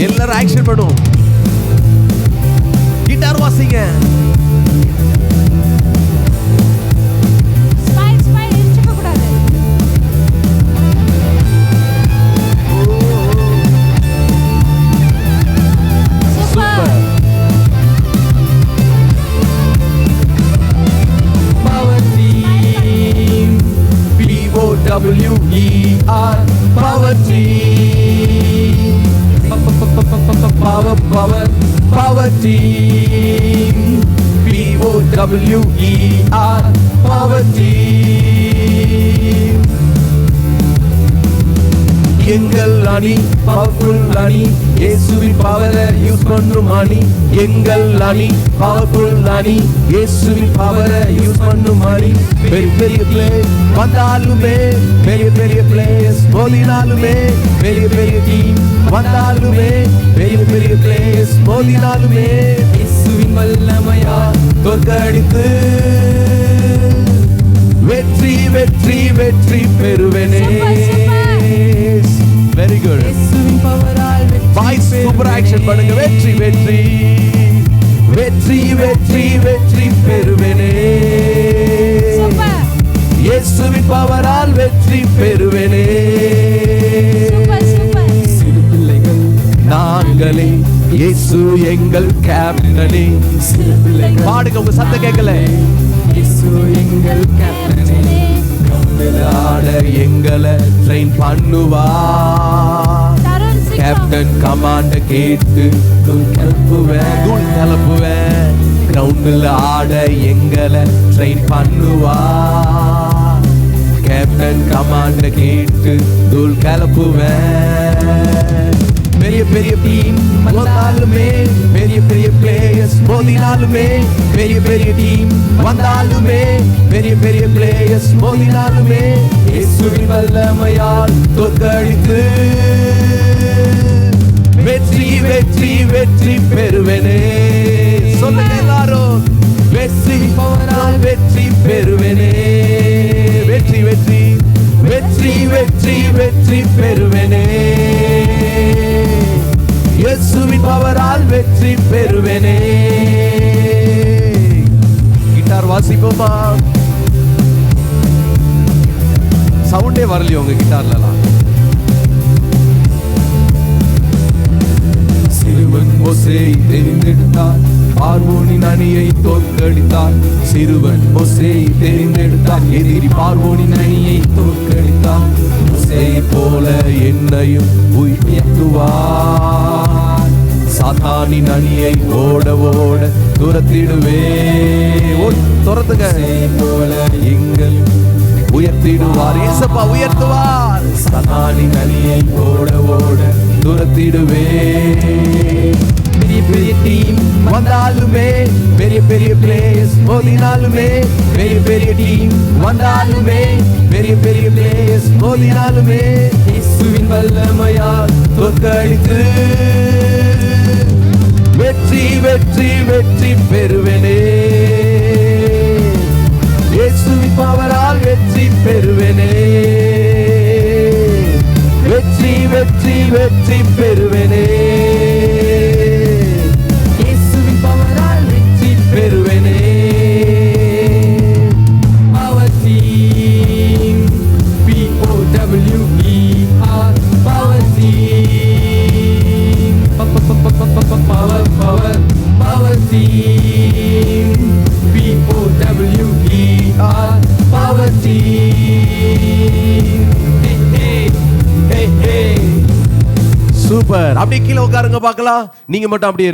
எல்லாரும் ஆக்ஷன் பண்ணுவோம். கிட்டார் வாசிங்க. WER Power Team. Power Team. POWER Power Team. எங்கள் அணி பவர்ஃபுல் அணி, இயேசுவின் பவரை யூஸ் பண்ணும் அணி. எங்கள் அணி பவர்ஃபுல் அணி, இயேசுவின் பவரை யூஸ் பண்ணும் அணி. பெரிய பெரிய பிளே வந்தாலுமே, பெரிய பெரிய பிளேயர்ஸ் மோதினாலுமே, பெரிய பெரிய டீம் வந்தாலுமே, பெரிய பெரிய பிளேயர்ஸ் மோதினாலுமே, இயேசுவின் வல்லமையா தோற்கடித்து வெற்றி வெற்றி வெற்றி பெறுவேனே. Very good. Voice super action பண்ணுங்க. வெற்றி வெற்றி வெற்றி வெற்றி வெற்றி பெறுவேனே. இயேசுவின் பவரால் வெற்றி பெறுவேனே. சிறு பிள்ளைகள் நாங்களே, இயேசு எங்கள் கேப்டனே. சிறு பிள்ளைகள் பாடுங்க, உங்க சத்தம் கேட்கல. இயேசு எங்கள் கேப்டனே, ஆட எங்களை ட்ரெயின் பண்ணுவார். கேப்டன் கமாண்ட கேட்டு தூள் கிளப்புவேன். கிரவுண்டில் ஆட எங்களை ட்ரெயின் பண்ணுவார். கேப்டன் கமாண்ட கேட்டு தூள் கிளப்புவேன். பெரிய பெரிய டீம் வந்தாலுமே, பெரிய பெரிய பிளேயர்ஸ் மோதினாலுமே, பெரிய பெரிய டீம் வந்தாலுமே, பெரிய பெரிய பிளேயர்ஸ் மோதினாலுமே, இயேசுவின் வல்லமையால் தோற்கடித்து வெற்றி வெற்றி வெற்றி பெறுவேனே. சொல்லுங்க எல்லாரும், வெற்றி பவரால் வெற்றி பெறுவேனே. வெற்றி வெற்றி வெற்றி வெற்றி வெற்றி பெறுவேனே. இயேசுவின் பவரால் வெற்றி பெறுவேனே. கிட்டார் வாசிப்போமா? சவுண்டே வரலையோ உங்க கிட்டார்லாம்? சிறுவன் மோசேயை தெரிந்தெடுத்தார், பார்வோனின் அணியை தோற்கடித்தார். சிறுவன் மோசேயை தெரிந்தெடுத்தார், எதிரி பார்வோனின் அணியை தோற்கடித்தார். மோசேயை போல என்னையும் உயர்த்துவார். சாத்தானின் அணியை ஓட ஓட துரத்திடுவே. துரத்துங்க. போல எங்கள் உயர்த்திடுவார். இயேசப்பா உயர்த்துவார். சாத்தானின் அணியை ஓட ஓட துரத்திடுவே. பெரிய பெரிய டீம் வந்தாலுமே, பெரிய பெரிய பிளேயர்ஸ் மோதினாலுமே, பெரிய பெரிய டீம் வந்தாலுமே, பெரிய பெரிய பிளேயர்ஸ் மோதினாலுமே, இயேசுவின் வல்லமையால் தோற்கடித்து வெற்றி வெற்றி வெற்றி பெறுவேனே. இயேசுவின் பவரால் வெற்றி பெறுவேனே. வெற்றி வெற்றி வெற்றி பெறுவேனே. இயேசுவின் பவரால் வெற்றி பெறுவேனே. Power Team, POWER Power Team. Power Power Power Team, POWER Power Team. Hey hey hey. Super. அப்படியே கீழே உட்காருங்க பார்க்கலாம். நீங்க மட்டும் அப்படியே